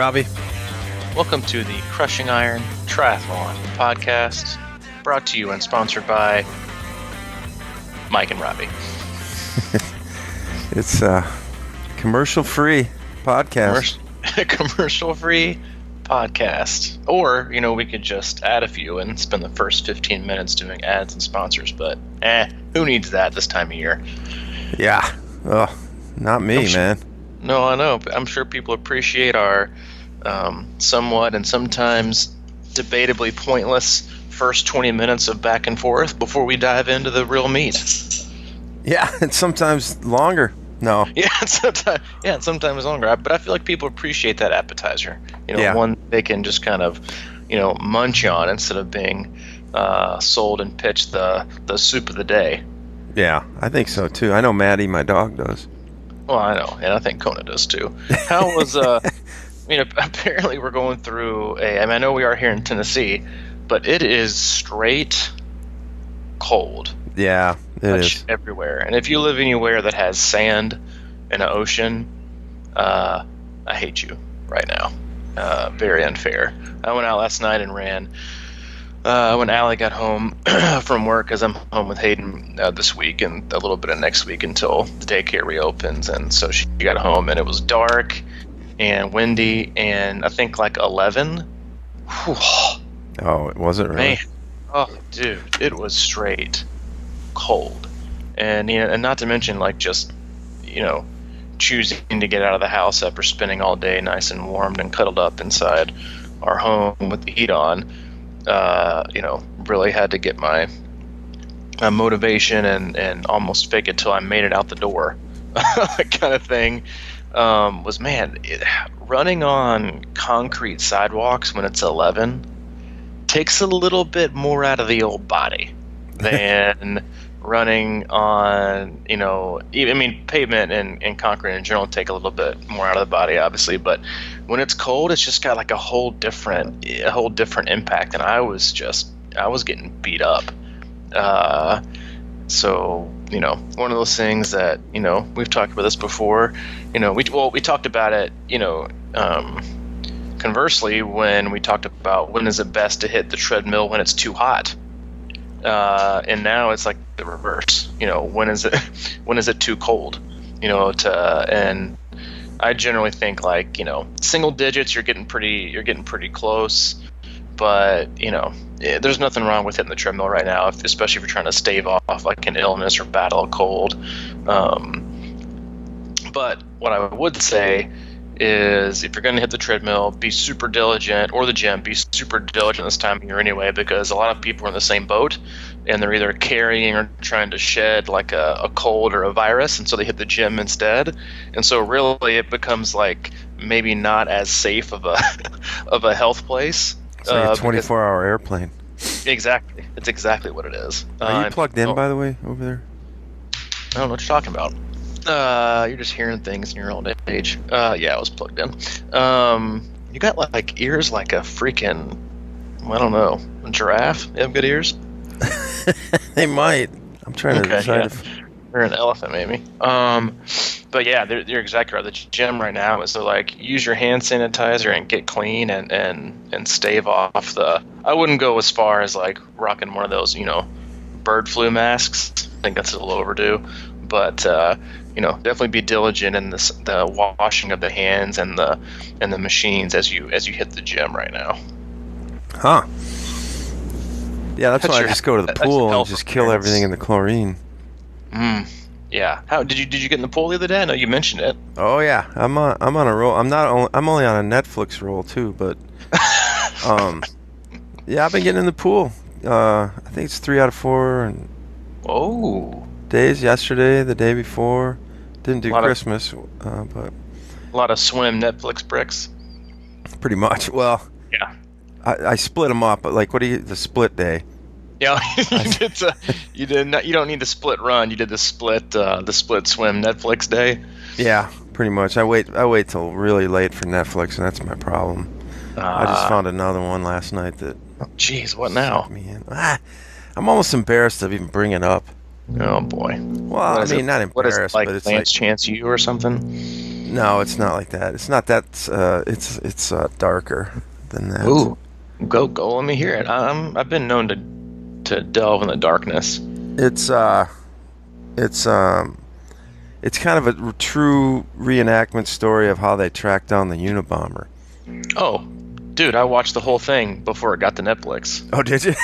Robbie. Welcome to the Crushing Iron Triathlon podcast, brought to you and sponsored by Mike and Robbie. It's a commercial-free podcast. Commercial-free podcast. Or, we could just add a few and spend the first 15 minutes doing ads and sponsors, but who needs that this time of year? Yeah. Not me, man. No, I know. I'm sure people appreciate our somewhat and sometimes debatably pointless first 20 minutes of back and forth before we dive into the real meat. Yeah, and sometimes longer. No. Yeah, sometimes longer. But I feel like people appreciate that appetizer. One they can just kind of, munch on instead of being sold and pitched the soup of the day. Yeah, I think so too. I know Maddie, my dog, does. Well, I know, and I think Kona does too. How was apparently we're going through I know we are here in Tennessee, but it is straight cold. Yeah, it is everywhere. And if you live anywhere that has sand and an ocean, I hate you right now. Very unfair. I went out last night and ran when Allie got home from work, because I'm home with Hayden this week and a little bit of next week until the daycare reopens. And so she got home and it was dark and windy and I think like 11. Whew. Oh, it wasn't really? Man. Oh, dude, it was straight cold. And and not to mention just choosing to get out of the house after spending all day nice and warmed and cuddled up inside our home with the heat on. Really had to get my motivation and almost fake it till I made it out the door kind of thing. Running on concrete sidewalks when it's 11 takes a little bit more out of the old body than running on, pavement and concrete in general take a little bit more out of the body, obviously. But when it's cold, it's just got a whole different impact. And I was getting beat up. So, one of those things that, we've talked about this before, we talked about it, conversely, when we talked about when is it best to hit the treadmill when it's too hot. And now it's like the reverse. When is it too cold? And I generally think single digits, you're getting pretty close. But there's nothing wrong with hitting the treadmill right now, especially if you're trying to stave off an illness or battle a cold. But what I would say is, if you're going to hit the treadmill, be super diligent, or the gym, be super diligent this time of year anyway, because a lot of people are in the same boat, and they're either carrying or trying to shed a cold or a virus, and so they hit the gym instead. And so really it becomes maybe not as safe of a health place. It's like a 24-hour airplane. Exactly. It's exactly what it is. Are you plugged in, by the way, over there? I don't know what you're talking about. You're just hearing things in your old age. Yeah, I was plugged in. You got ears like a freaking, I don't know, a giraffe? You have good ears? They might. I'm trying to decide or an elephant, maybe. But yeah, you're exactly right. The gym right now is use your hand sanitizer and get clean and stave off the. I wouldn't go as far as rocking one of those bird flu masks. I think that's a little overdue. But definitely be diligent in the washing of the hands and the machines as you hit the gym right now. Huh. Yeah, that's why I just go to the pool and just kill everything in the chlorine. Yeah. How did you get in the pool the other day? I know you mentioned it. Oh yeah, I'm on a roll. I'm only on a Netflix roll too, but yeah, I've been getting in the pool. I think it's 3 out of 4 days. Yesterday, the day before, didn't do Christmas, but a lot of swim Netflix bricks. Pretty much. Well, yeah. I split them up, but the split day? Yeah, you don't need the split run. You did the split swim Netflix day. Yeah, pretty much. I wait till really late for Netflix, and that's my problem. I just found another one last night that. Jeez, what now? I'm almost embarrassed to even bring it up. Oh boy. Well, not embarrassed, but it's Lance Chance U or something. No, it's not like that. It's not that. It's darker than that. Ooh, go! Let me hear it. I've been known to delve in the darkness. It's it's it's kind of a true reenactment story of how they tracked down the Unabomber. Oh, dude, I watched the whole thing before it got to Netflix. Oh, did you?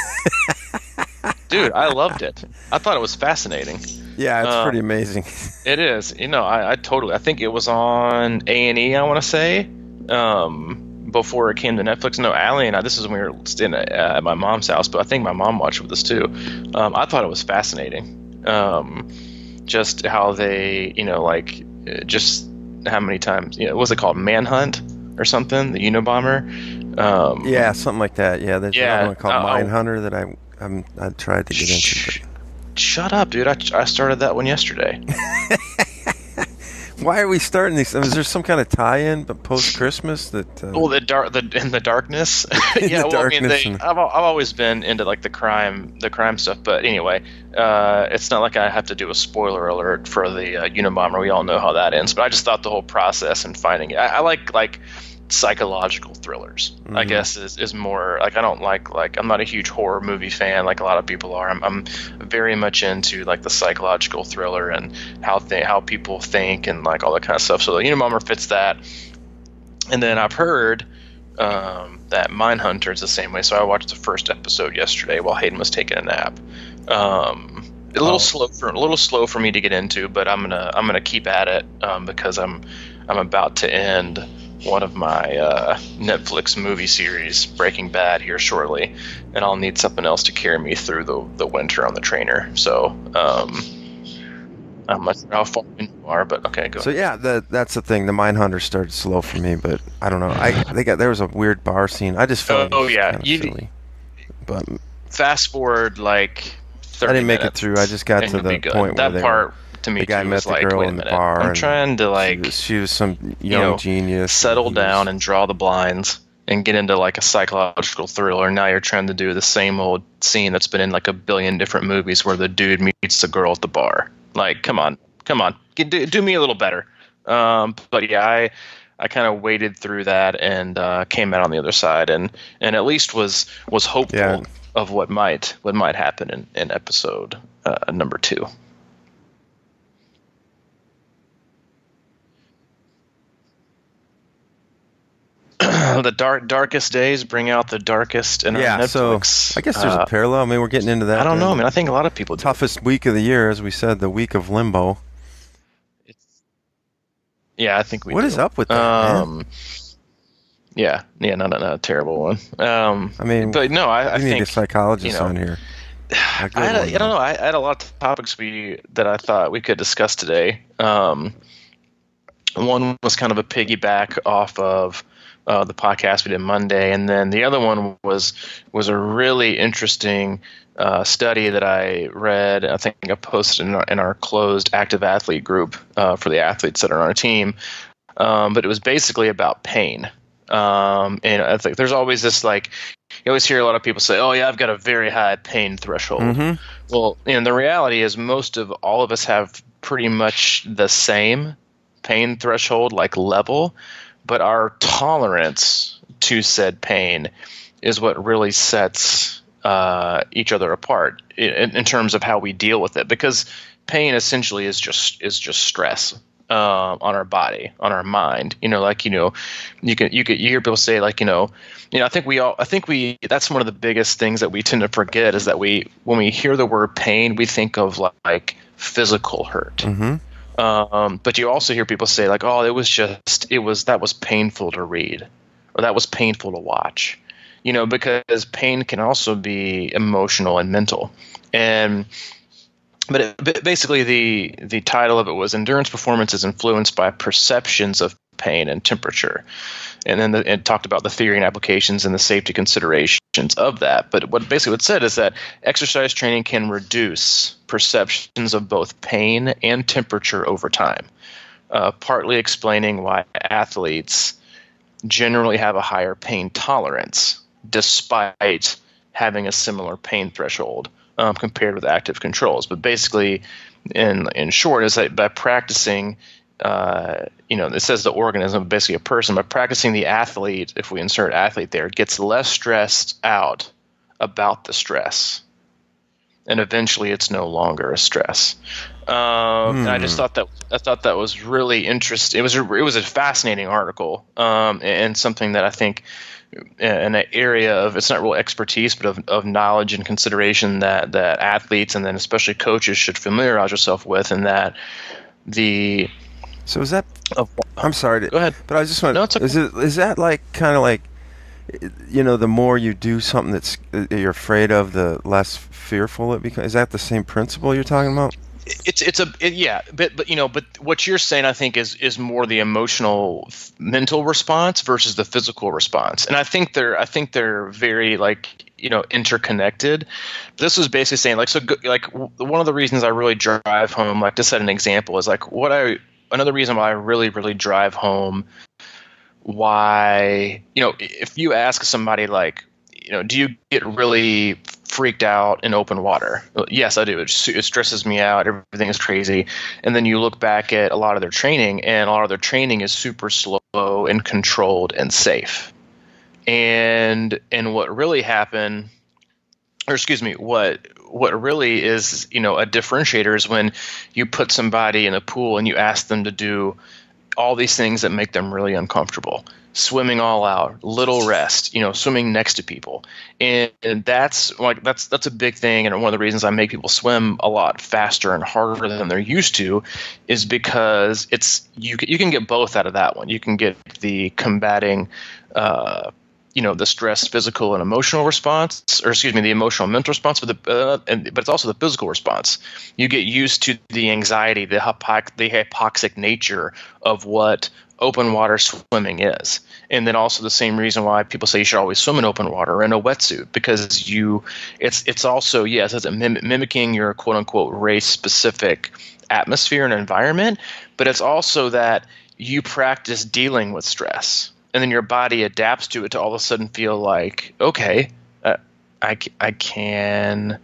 Dude, I loved it. I thought it was fascinating. Yeah, it's pretty amazing. It is. I totally. I think it was on A&E. I want to say before it came to Netflix. No, Allie and I. This is when we were staying at my mom's house, but I think my mom watched with us too. I thought it was fascinating. Just how they, just how many times, what's it called, Manhunt or something? The Unabomber. Yeah, something like that. Yeah, there's another one called Mindhunter that I tried to get into. Shut up, dude! I started that one yesterday. Why are we starting these? Is there some kind of tie-in, but post-Christmas that? Well, in the darkness. Yeah, I've always been into like the crime stuff, but anyway, it's not like I have to do a spoiler alert for the Unabomber. We all know how that ends, but I just thought the whole process and finding it. I like psychological thrillers. Mm-hmm. I guess is more like I don't like I'm not a huge horror movie fan like a lot of people are. I'm very much into like the psychological thriller and how people think and like all that kind of stuff. So the Unabomber fits that. And then I've heard that Mindhunter is the same way. So I watched the first episode yesterday while Hayden was taking a nap. A little slow for me to get into, but I'm gonna keep at it because I'm about to end one of my Netflix movie series, Breaking Bad, here shortly, and I'll need something else to carry me through the winter on the trainer. So I'm not sure how far in you are, but okay, go. So yeah, that's the thing. The Mindhunter started slow for me, but I don't know. There was a weird bar scene. I just felt silly. But fast forward like 30 I didn't make minutes, it through. I just got to the point where that part. To me, the guy met the like, girl in the bar. I'm trying to like. She was some young genius. Settle down and draw the blinds and get into like a psychological thriller. Now you're trying to do the same old scene that's been in like a billion different movies where the dude meets the girl at the bar. Like, come on, do me a little better. But yeah, I kind of waded through that and came out on the other side and at least was hopeful of what might happen in episode number 2. The darkest days bring out the darkest in our Netflix. So I guess there's a parallel. I mean, we're getting into that. I don't know. I mean, I think a lot of people do. Toughest week of the year, as we said, the week of limbo. Yeah, I think we. What is up with that? Man? Yeah, not a terrible one. I mean, but no, I think need a psychologist on here. I don't know. I had a lot of topics that I thought we could discuss today. One was kind of a piggyback off of the podcast we did Monday, and then the other one was a really interesting study that I read. I think I posted in our closed active athlete group for the athletes that are on our team. But it was basically about pain. And I think there's always this like you always hear a lot of people say, "Oh yeah, I've got a very high pain threshold." Mm-hmm. Well, the reality is all of us have pretty much the same pain threshold, like level. But our tolerance to said pain is what really sets each other apart in terms of how we deal with it. Because pain essentially is just stress on our body, on our mind. You hear people say like I think that's one of the biggest things that we tend to forget is that when we hear the word pain, we think of like physical hurt. Mm-hmm. But you also hear people say like, "Oh, that was painful to read, or that was painful to watch," because pain can also be emotional and mental. But basically, the title of it was "Endurance Performance is Influenced by Perceptions of Pain and Temperature," and then it talked about the theory and applications and the safety considerations of that. But what it said is that exercise training can reduce perceptions of both pain and temperature over time, partly explaining why athletes generally have a higher pain tolerance despite having a similar pain threshold compared with active controls. But basically, in short, is that by practicing it says the organism, basically a person, but practicing the athlete, if we insert athlete there, gets less stressed out about the stress. And eventually it's no longer a stress. And I just thought that was really interesting. It was a fascinating article, and something that I think in an area of, it's not real expertise, but of knowledge and consideration that athletes and then especially coaches should familiarize yourself with, and that So is that? I'm sorry. Go ahead. But I just want. No, it's okay. Is that like kind of like, the more you do something that's you're afraid of, the less fearful it becomes? Is that the same principle you're talking about? But what you're saying, I think, is more the emotional, mental response versus the physical response, and I think they're very interconnected. This was basically saying one of the reasons I really drive home, like to set an example, is another reason why I really really drive home why, if you ask somebody do you get really freaked out in open water? Well, yes, I do. It stresses me out. Everything is crazy. And then you look back at a lot of their training, and a lot of their training is super slow and controlled and safe. And what really happened, or excuse me, what really is, a differentiator is when you put somebody in a pool and you ask them to do all these things that make them really uncomfortable. Swimming all out, little rest, swimming next to people. And that's a big thing. And one of the reasons I make people swim a lot faster and harder than they're used to is because you can get both out of that one. You can get the combating the stress, physical and emotional response, or excuse me, the emotional mental response, but it's also the physical response. You get used to the anxiety, the hypoxic nature of what open water swimming is. And then also the same reason why people say you should always swim in open water or in a wetsuit, because it's also, yes, it's mimicking your quote unquote race specific atmosphere and environment, but it's also that you practice dealing with stress. And then your body adapts to it to all of a sudden feel like, okay, I can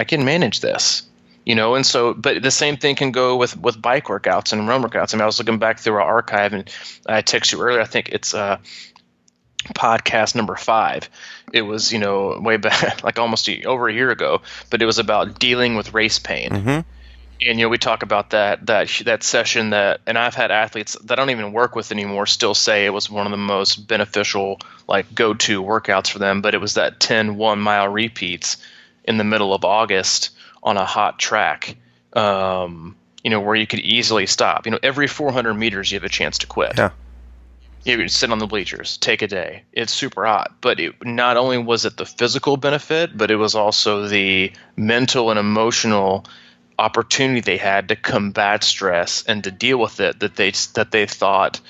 manage this, And so, but the same thing can go with bike workouts and run workouts. I mean, I was looking back through our archive, and I texted you earlier. I think it's podcast number 5. It was way back, like almost over a year ago, but it was about dealing with race pain. Mm-hmm. And we talk about that session and I've had athletes that I don't even work with anymore still say it was one of the most beneficial go-to workouts for them. But it was that 10 1-mile repeats in the middle of August on a hot track, where you could easily stop. Every 400 meters you have a chance to quit. Yeah. You could sit on the bleachers, take a day. It's super hot, but not only was it the physical benefit, but it was also the mental and emotional opportunity they had to combat stress and to deal with it that they thought,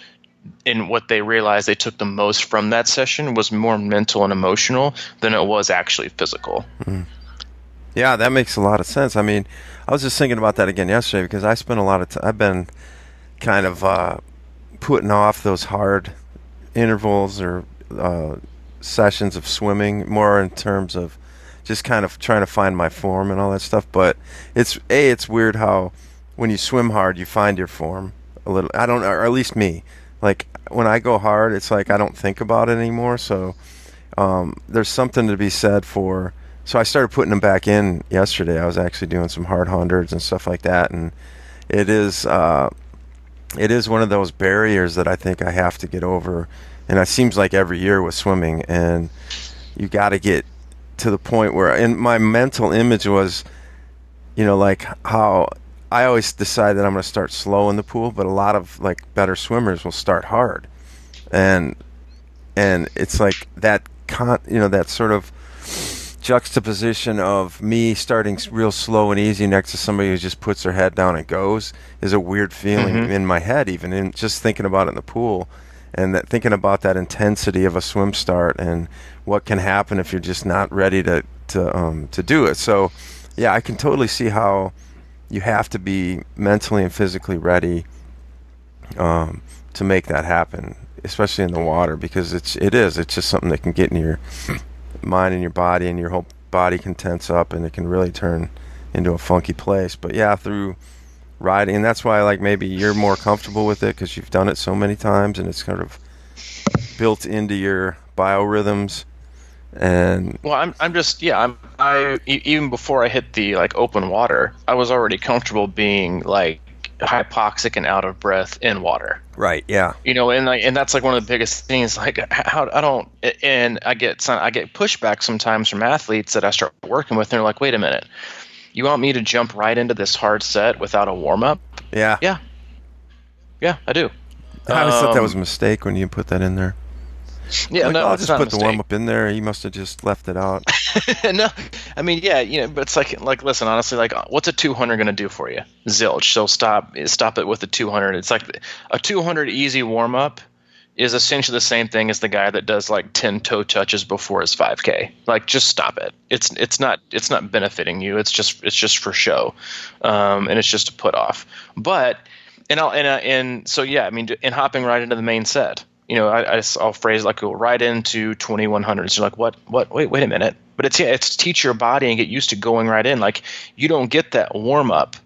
and what they realized they took the most from that session was more mental and emotional than it was actually physical. Mm. Yeah, that makes a lot of sense. I mean, I was just thinking about that again yesterday because I spent a lot of time. I've been kind of putting off those hard intervals or sessions of swimming more in terms of just kind of trying to find my form and all that stuff. But it's weird how when you swim hard, you find your form a little. I don't know, or at least me. Like when I go hard, it's like I don't think about it anymore. So there's something to be said for. So I started putting them back in yesterday. I was actually doing some hard hundreds and stuff like that, and it is one of those barriers that I think I have to get over. And it seems like every year with swimming, and you got to get to the point where, and my mental image was, like how I always decide that I'm going to start slow in the pool, but a lot of better swimmers will start hard, and it's like that that sort of juxtaposition of me starting real slow and easy next to somebody who just puts their head down and goes is a weird feeling in my head, even in just thinking about it in the pool, and thinking about that intensity of a swim start and what can happen if you're just not ready to do it. So yeah, I can totally see how you have to be mentally and physically ready to make that happen, especially in the water, because it's just something that can get in your mind and your body, and your whole body can tense up and it can really turn into a funky place. But yeah, through riding, and that's why like maybe you're more comfortable with it because you've done it so many times and it's kind of built into your biorhythms. And Well, I'm just yeah. Even before I hit the like open water, I was already comfortable being like hypoxic and out of breath in water. right, yeah, And that's like one of the biggest things. Like how I don't, and I get pushback sometimes from athletes that I start working with. And they're like, wait a minute, you want me to jump right into this hard set without a warm up? yeah. Yeah, I do. I always thought that was a mistake when you put that in there. Yeah, Like, no, I'll it's just not a put the mistake. warm up in there. He must have just left it out. No, I mean, yeah, but it's like, listen, honestly, like, what's a 200 going to do for you? Zilch. So stop it with the 200. It's like a 200 easy warm up is essentially the same thing as the guy that does like 10 toe touches before his 5K. Like, just stop it. It's not benefiting you. It's just for show, and it's just to put off. But so yeah, I mean, and hopping right into the main set. I'll phrase like go right into 2100s. You're like, what? Wait a minute. But it's to teach your body and get used to going right in. Like, you don't get that warm up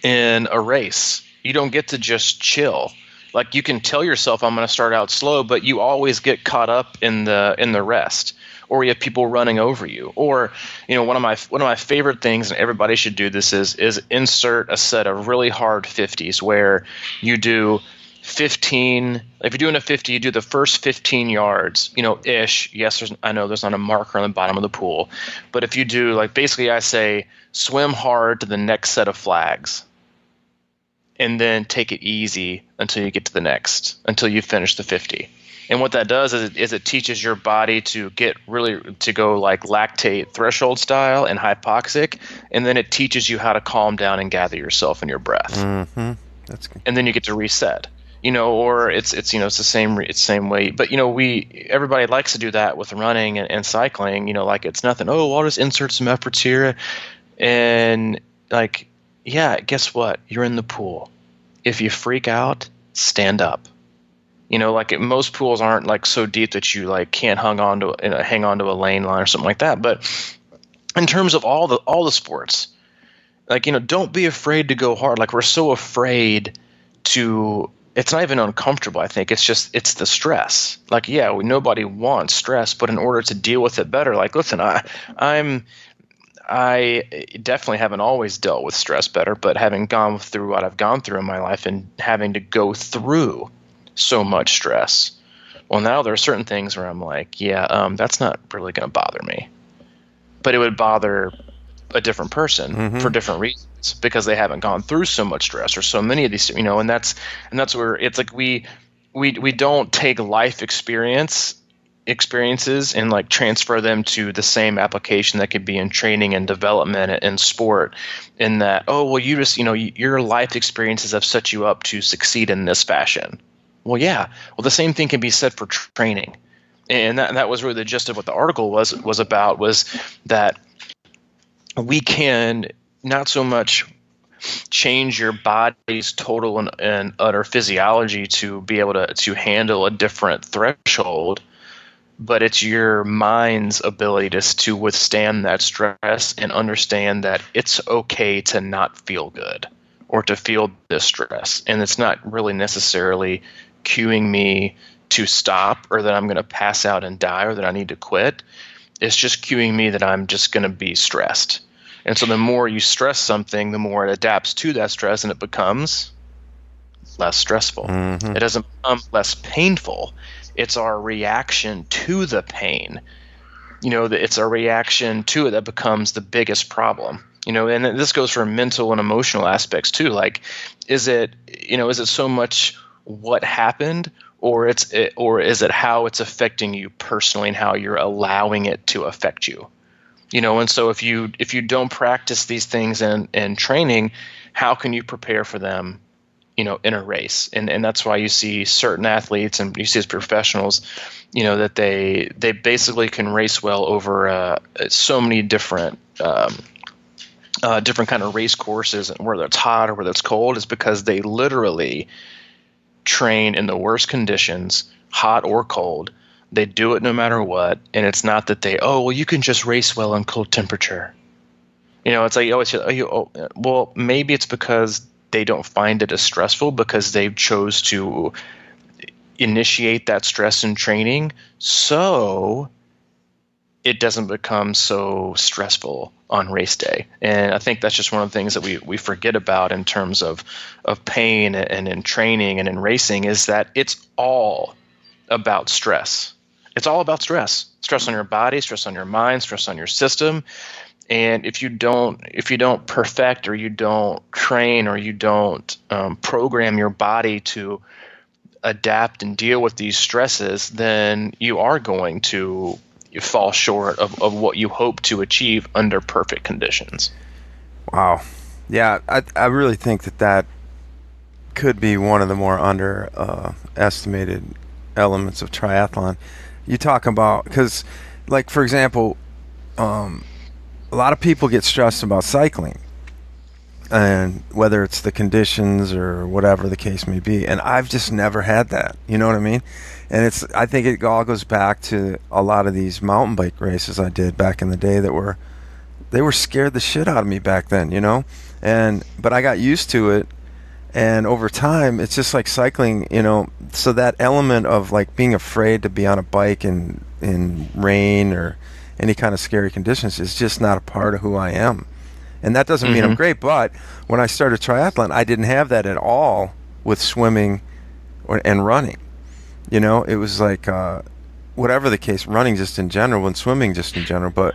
in a race. You don't get to just chill. Like, you can tell yourself I'm going to start out slow, but you always get caught up in the rest, or you have people running over you. Or one of my favorite things, and everybody should do this, is insert a set of really hard 50s where you do 15. If you're doing a 50, you do the first 15 yards, ish. Yes, I know there's not a marker on the bottom of the pool, but if you do, like, basically I say swim hard to the next set of flags, and then take it easy until you get to the next, until you finish the 50. And what that does is it teaches your body to go like lactate threshold style and hypoxic, and then it teaches you how to calm down and gather yourself and your breath. Mm-hmm. That's good. And then you get to reset. Or it's the same way. But everybody likes to do that with running and cycling. Like, it's nothing. Oh, I'll just insert some efforts here, and like, yeah, guess what? You're in the pool. If you freak out, stand up. Like, most pools aren't like so deep that you like can't hang on to a lane line or something like that. But in terms of all the sports, like, don't be afraid to go hard. Like, we're so afraid to. It's not even uncomfortable, I think. It's the stress. Like, yeah, nobody wants stress, but in order to deal with it better, like, listen, I definitely haven't always dealt with stress better, but having gone through what I've gone through in my life and having to go through so much stress, well, now there are certain things where I'm like, yeah, that's not really going to bother me, but it would bother a different person for different reasons, because they haven't gone through so much stress or so many of these, and that's where it's like we don't take life experiences and like transfer them to the same application that could be in training and development and sport, in that, oh, well, you just, your life experiences have set you up to succeed in this fashion. Well, yeah. Well, the same thing can be said for training. And that was really the gist of what the article was about, was that we can not so much change your body's total and utter physiology to be able to handle a different threshold, but it's your mind's ability to withstand that stress and understand that it's okay to not feel good or to feel distress. And it's not really necessarily cueing me to stop, or that I'm going to pass out and die, or that I need to quit. It's just cueing me that I'm just going to be stressed. And so the more you stress something, the more it adapts to that stress, and it becomes less stressful. It doesn't become less painful. It's our reaction to the pain. It's our reaction to it that becomes the biggest problem. And this goes for mental and emotional aspects too. Like, is it so much what happened, or is it how it's affecting you personally and how you're allowing it to affect you? And so if you don't practice these things in training, how can you prepare for them, in a race? And that's why you see certain athletes, and you see as professionals, that they basically can race well over so many different kind of race courses, whether it's hot or whether it's cold, is because they literally train in the worst conditions, hot or cold. They do it no matter what, and it's not that you can just race well in cold temperature. It's like you always feel, well, maybe it's because they don't find it as stressful because they've chose to initiate that stress in training, so it doesn't become so stressful on race day. And I think that's just one of the things that we forget about in terms of pain and in training and in racing, is that it's all about stress. It's all about stress. Stress on your body, stress on your mind, stress on your system. And if you don't perfect, or you don't train, or you don't program your body to adapt and deal with these stresses, then you are going to fall short of what you hope to achieve under perfect conditions. Wow. Yeah, I really think that could be one of the more underestimated elements of triathlon. You talk about, because, like, for example, a lot of people get stressed about cycling, and whether it's the conditions or whatever the case may be. And I've just never had that. You know what I mean? And I think it all goes back to a lot of these mountain bike races I did back in the day they were scared the shit out of me back then, but I got used to it. And over time, it's just like cycling, so that element of like being afraid to be on a bike in rain or any kind of scary conditions is just not a part of who I am. And that doesn't mean I'm great, but when I started triathlon, I didn't have that at all with swimming and running. It was like, whatever the case, running just in general and swimming just in general.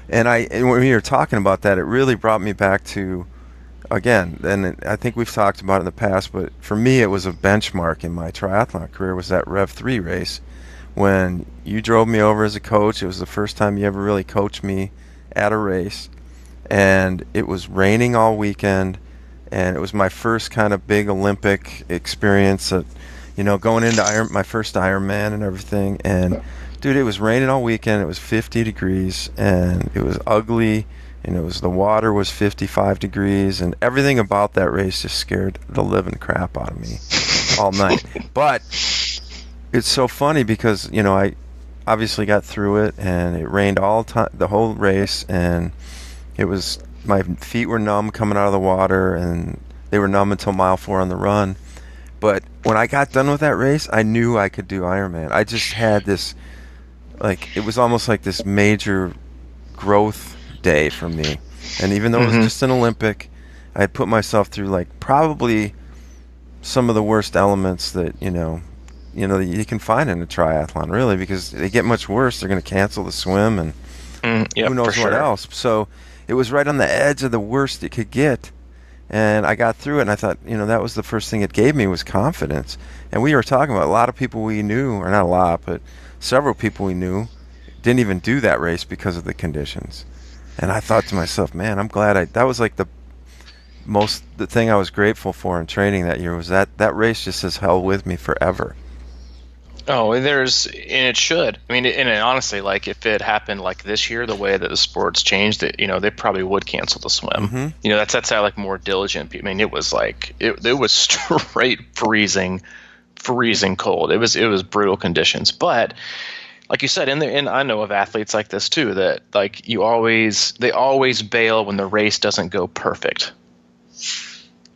And when we were talking about that, it really brought me back to, again, and I think we've talked about it in the past, but for me, it was a benchmark in my triathlon career, was that Rev 3 race. When you drove me over as a coach, it was the first time you ever really coached me at a race. And it was raining all weekend, and it was my first kind of big Olympic experience, going into my first Ironman and everything. And dude, it was raining all weekend. It was 50 degrees, and it was ugly, and the water was 55 degrees, and everything about that race just scared the living crap out of me all night. But it's so funny because I obviously got through it, and it rained all time, the whole race, and my feet were numb coming out of the water, and they were numb until mile 4 on the run. But when I got done with that race, I knew I could do Ironman. I just had this, like, it was almost like this major growth day for me. And even though it was just an Olympic, I had put myself through like probably some of the worst elements that that you can find in a triathlon, really, because they get much worse. They're going to cancel the swim, and who knows what else. So it was right on the edge of the worst it could get, and I got through it. And I thought, that was the first thing it gave me, was confidence. And we were talking about a lot of people we knew, or not a lot, but several people we knew didn't even do that race because of the conditions. And I thought to myself, man, I'm glad that was like the thing I was grateful for in training that year, was that race just has held with me forever. Oh, and it should. I mean, and honestly, like, if it happened like this year, the way that the sport's changed, they probably would cancel the swim. That's how, like, more diligent people. I mean, it was like it was straight freezing cold. It was brutal conditions. But like you said, and I know of athletes like this too, that like they always bail when the race doesn't go perfect.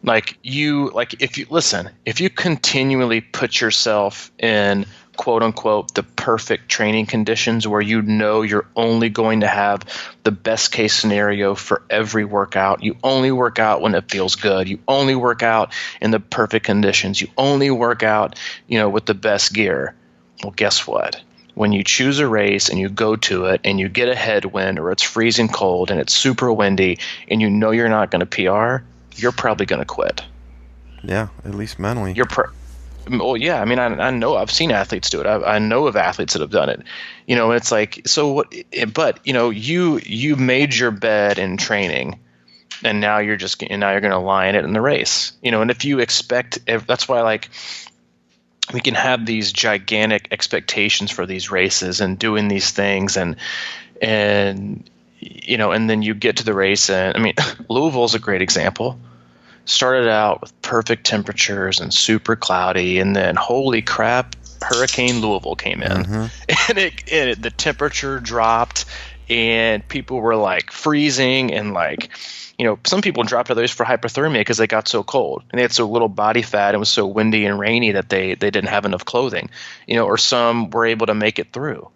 If you continually put yourself in quote unquote the perfect training conditions where you're only going to have the best case scenario for every workout, you only work out when it feels good, you only work out in the perfect conditions, you only work out, with the best gear. Well, guess what? When you choose a race and you go to it and you get a headwind, or it's freezing cold and it's super windy and you're not going to PR, you're probably going to quit. Yeah, at least mentally. Well, yeah. I mean, I know, I've seen athletes do it. I know of athletes that have done it. It's like, so what? But you made your bed in training, and now you're going to lie in it in the race. And if you expect, that's why, like, we can have these gigantic expectations for these races and doing these things, and then you get to the race, and I mean, Louisville's a great example. Started out with perfect temperatures and super cloudy, and then holy crap, Hurricane Louisville came in, and the temperature dropped, and people were like freezing, and like, some people dropped out of the race for hypothermia because they got so cold and they had so little body fat and it was so windy and rainy that they didn't have enough clothing, or some were able to make it through,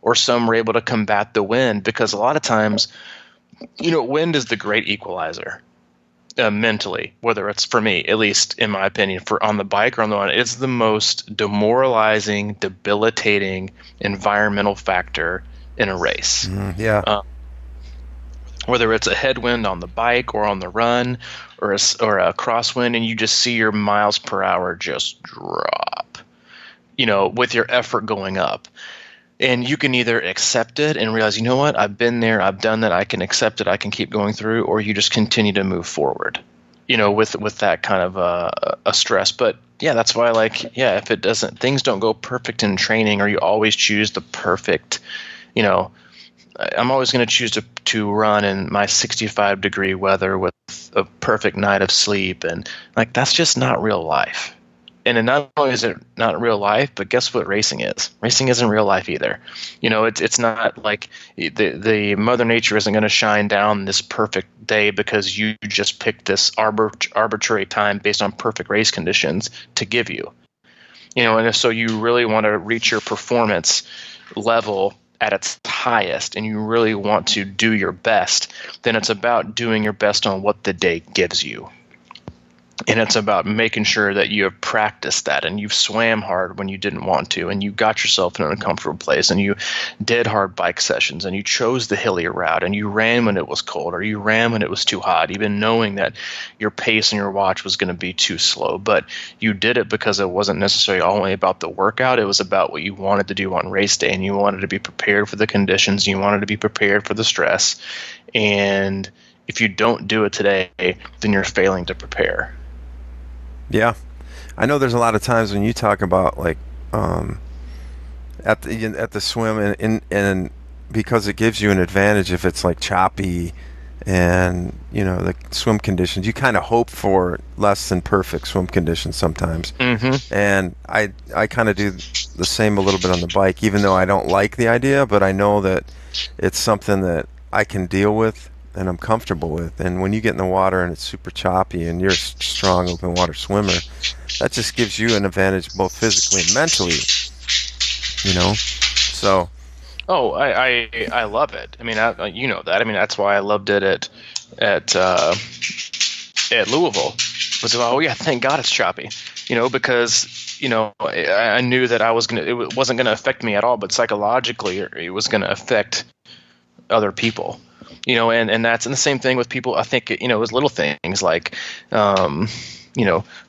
or some were able to combat the wind, because a lot of times, wind is the great equalizer. Mentally, whether it's, for me, at least in my opinion, for on the bike or on the run, it's the most demoralizing, debilitating environmental factor in a race. Yeah. Whether it's a headwind on the bike or on the run, or a crosswind, and you just see your miles per hour just drop, with your effort going up. And you can either accept it and realize, you know what, I've been there, I've done that, I can accept it, I can keep going through, or you just continue to move forward, with that kind of a stress. But yeah, that's why, if it doesn't, things don't go perfect in training, or you always choose the perfect, I'm always going to choose to run in my 65-degree weather with a perfect night of sleep, and that's just not real life. And not only is it not real life, but guess what racing is? Racing isn't real life either. It's not like the Mother Nature isn't going to shine down this perfect day because you just picked this arbitrary time based on perfect race conditions to give you. And if so you really want to reach your performance level at its highest, and you really want to do your best, then it's about doing your best on what the day gives you. And it's about making sure that you have practiced that, and you've swam hard when you didn't want to, and you got yourself in an uncomfortable place, and you did hard bike sessions, and you chose the hillier route, and you ran when it was cold, or you ran when it was too hot, even knowing that your pace and your watch was going to be too slow. But you did it because it wasn't necessarily only about the workout. It was about what you wanted to do on race day, and you wanted to be prepared for the conditions. You wanted to be prepared for the stress. And if you don't do it today, then you're failing to prepare. Yeah, I know there's a lot of times when you talk about at the swim, and because it gives you an advantage if it's choppy and the swim conditions, you kind of hope for less than perfect swim conditions sometimes. Mm-hmm. And I kind of do the same a little bit on the bike, even though I don't like the idea, but I know that it's something that I can deal with and I'm comfortable with. And when you get in the water and it's super choppy and you're a strong open water swimmer, that just gives you an advantage both physically and mentally, so. Oh, I love it. I mean, you know that. I mean, that's why I loved it at Louisville. Was thank God it's choppy, because I knew that it wasn't gonna affect me at all, but psychologically it was gonna affect other people. And that's, and the same thing with people. I think, it was little things like,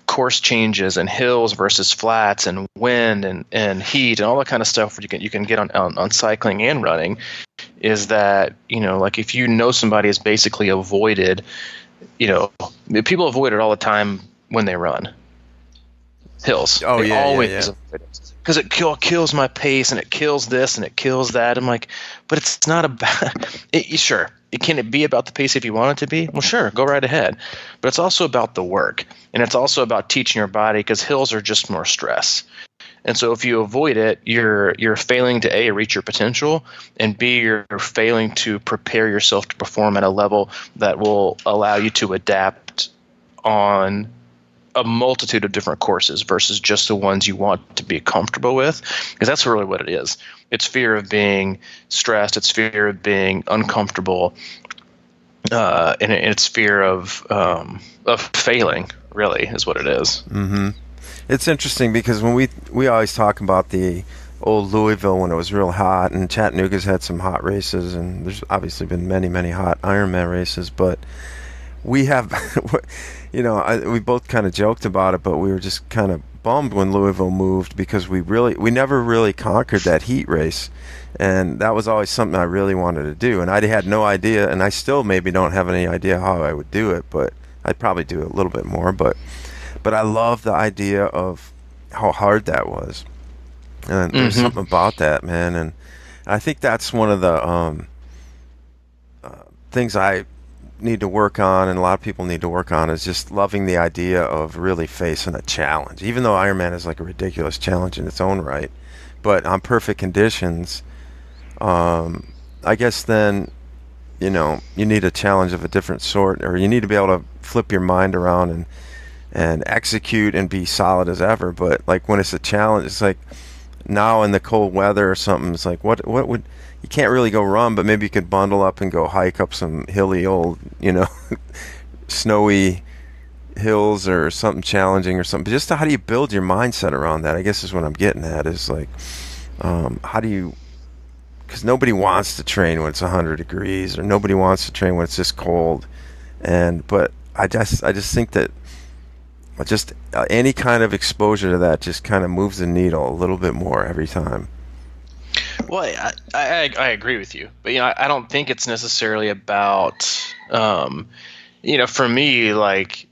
course changes and hills versus flats and wind and heat and all that kind of stuff you can get on cycling and running, is that, if somebody has basically avoided, people avoid it all the time when they run hills. Oh, they yeah, always yeah. avoid it. Because it kills my pace, and it kills this, and it kills that. I'm like, but it's not about it. Sure, can it be about the pace if you want it to be? Well, sure, go right ahead. But it's also about the work, and it's also about teaching your body, because hills are just more stress. And so if you avoid it, you're failing to A, reach your potential, and B, you're failing to prepare yourself to perform at a level that will allow you to adapt on a multitude of different courses versus just the ones you want to be comfortable with, because that's really what it is. It's fear of being stressed. It's fear of being uncomfortable, and it's fear of failing. Really, is what it is. Mm-hmm. It's interesting because when we always talk about the old Louisville when it was real hot, and Chattanooga's had some hot races, and there's obviously been many, many hot Ironman races, but we have, we both kind of joked about it, but we were just kind of bummed when Louisville moved, because we never really conquered that heat race, and that was always something I really wanted to do, and I had no idea, and I still maybe don't have any idea how I would do it, but I'd probably do it a little bit more, but I love the idea of how hard that was, and there's something about that, man, and I think that's one of the things I need to work on, and a lot of people need to work on, is just loving the idea of really facing a challenge, even though Ironman is like a ridiculous challenge in its own right, but on perfect conditions, I guess then, you need a challenge of a different sort, or you need to be able to flip your mind around and execute and be solid as ever. But like when it's a challenge, it's like now in the cold weather or something, it's like what would you can't really go run, but maybe you could bundle up and go hike up some hilly old, snowy hills or something challenging or something. But just how do you build your mindset around that? I guess is what I'm getting at is like, how do you, because nobody wants to train when it's 100 degrees or nobody wants to train when it's this cold. But I just think that just any kind of exposure to that just kind of moves the needle a little bit more every time. Well, I agree with you, but I don't think it's necessarily about for me, like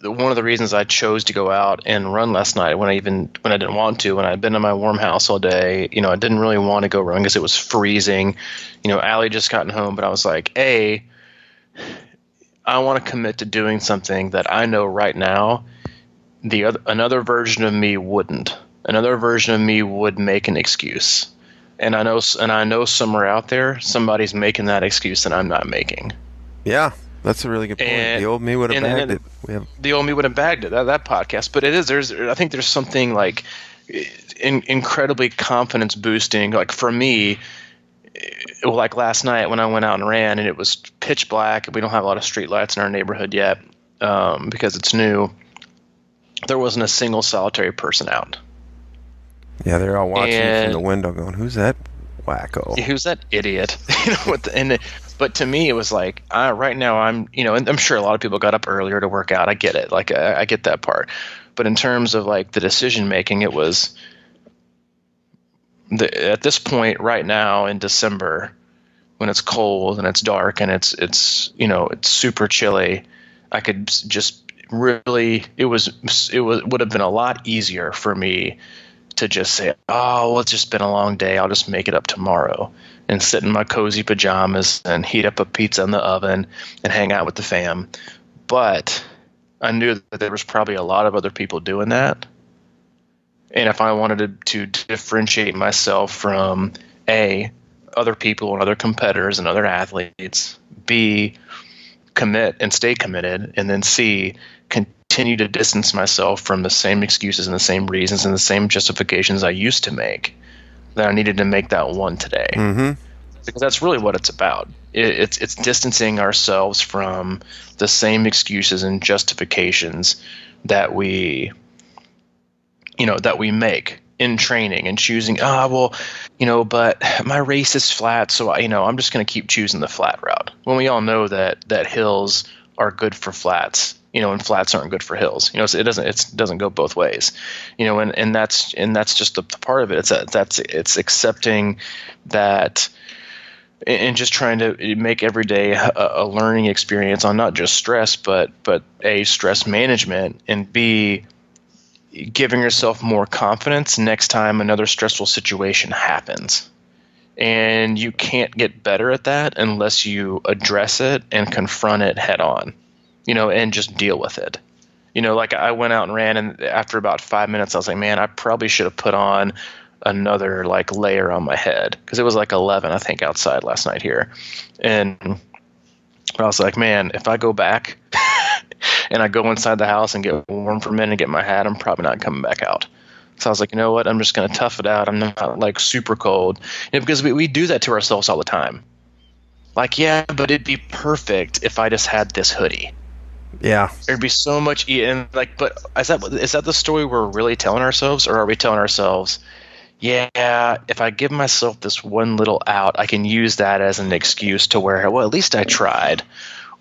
one of the reasons I chose to go out and run last night when I didn't want to, when I'd been in my warm house all day, I didn't really want to go run because it was freezing. Allie just gotten home, but I was like, I want to commit to doing something that I know right now another version of me wouldn't. Another version of me would make an excuse. And I know somewhere out there somebody's making that excuse that I'm not making. Yeah, that's a really good point. The old me would have bagged it. The old me would have bagged it. That podcast, but it is. I think there's something like incredibly confidence boosting. Like for me, like last night when I went out and ran, and it was pitch black. We don't have a lot of street lights in our neighborhood yet because it's new. There wasn't a single solitary person out. Yeah, they're all watching from the window going, who's that wacko? Who's that idiot? But to me, it was like, right now I'm, and I'm sure a lot of people got up earlier to work out. I get it. Like, I get that part. But in terms of like the decision making, it was at this point right now in December, when it's cold and it's dark and it's super chilly, I could just really, it would have been a lot easier for me to just say, oh, well, it's just been a long day. I'll just make it up tomorrow and sit in my cozy pajamas and heat up a pizza in the oven and hang out with the fam. But I knew that there was probably a lot of other people doing that. And if I wanted to differentiate myself from A, other people and other competitors and other athletes, B, commit and stay committed, and then C, continue to distance myself from the same excuses and the same reasons and the same justifications I used to make, that I needed to make that one today. Mm-hmm. Because that's really what it's about. It's distancing ourselves from the same excuses and justifications that we make in training and choosing, but my race is flat, so I'm just going to keep choosing the flat route. When we all know that hills are good for flats, and flats aren't good for hills. It doesn't go both ways. And that's just the part of it. It's accepting that and just trying to make every day a learning experience on not just stress, but A, stress management, and B, giving yourself more confidence next time another stressful situation happens. And you can't get better at that unless you address it and confront it head on, and just deal with it. Like I went out and ran, and after about 5 minutes, I was like, man, I probably should have put on another like layer on my head, because it was like 11, I think, outside last night here. And I was like, man, if I go back and I go inside the house and get warm for a minute and get my hat, I'm probably not coming back out. So I was like, you know what? I'm just going to tough it out. I'm not like super cold. Because we do that to ourselves all the time. Like, yeah, but it'd be perfect if I just had this hoodie. Yeah. It'd be so much but is that the story we're really telling ourselves? Or are we telling ourselves, yeah, if I give myself this one little out, I can use that as an excuse to where, well, at least I tried.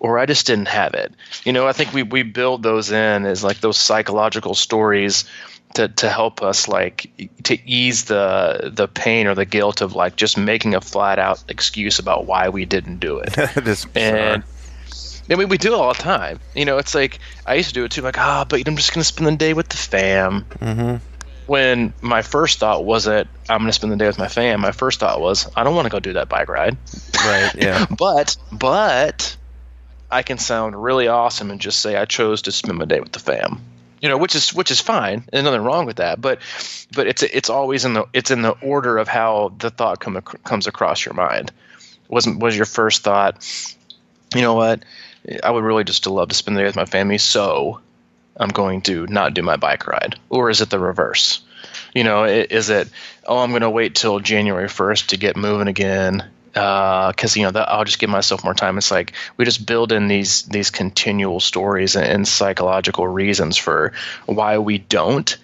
Or I just didn't have it. I think we build those in as like those psychological stories to help us, like, to ease the pain or the guilt of like just making a flat out excuse about why we didn't do it. And we do it all the time. It's like I used to do it too. Like, but I'm just gonna spend the day with the fam. Mm-hmm. When my first thought wasn't I'm gonna spend the day with my fam. My first thought was I don't want to go do that bike ride. Right. Yeah. but I can sound really awesome and just say I chose to spend my day with the fam, which is fine. There's nothing wrong with that. But it's always in the order of how the thought comes across your mind. was your first thought, you know what, I would really just love to spend the day with my family, so I'm going to not do my bike ride? Or is it the reverse? Is it, I'm going to wait till January 1st to get moving again, because I'll just give myself more time. It's like we just build in these continual stories and psychological reasons for why we don't,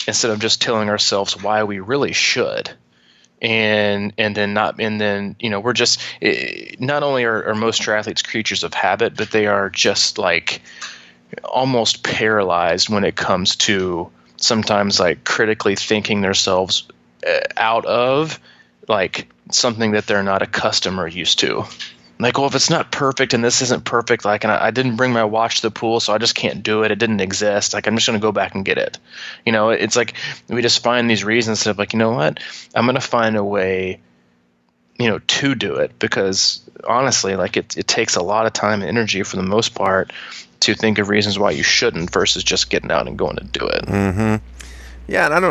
instead of just telling ourselves why we really should. And then we're just, not only are most triathletes creatures of habit, but they are just like almost paralyzed when it comes to sometimes like critically thinking themselves out of like something that they're not accustomed or used to. Like, well, if it's not perfect and this isn't perfect, like, and I didn't bring my watch to the pool, so I just can't do it. It didn't exist. Like, I'm just going to go back and get it. It's like we just find these reasons of like, you know what? I'm going to find a way, to do it, because honestly, like it takes a lot of time and energy for the most part to think of reasons why you shouldn't versus just getting out and going to do it. Mm-hmm. Yeah, and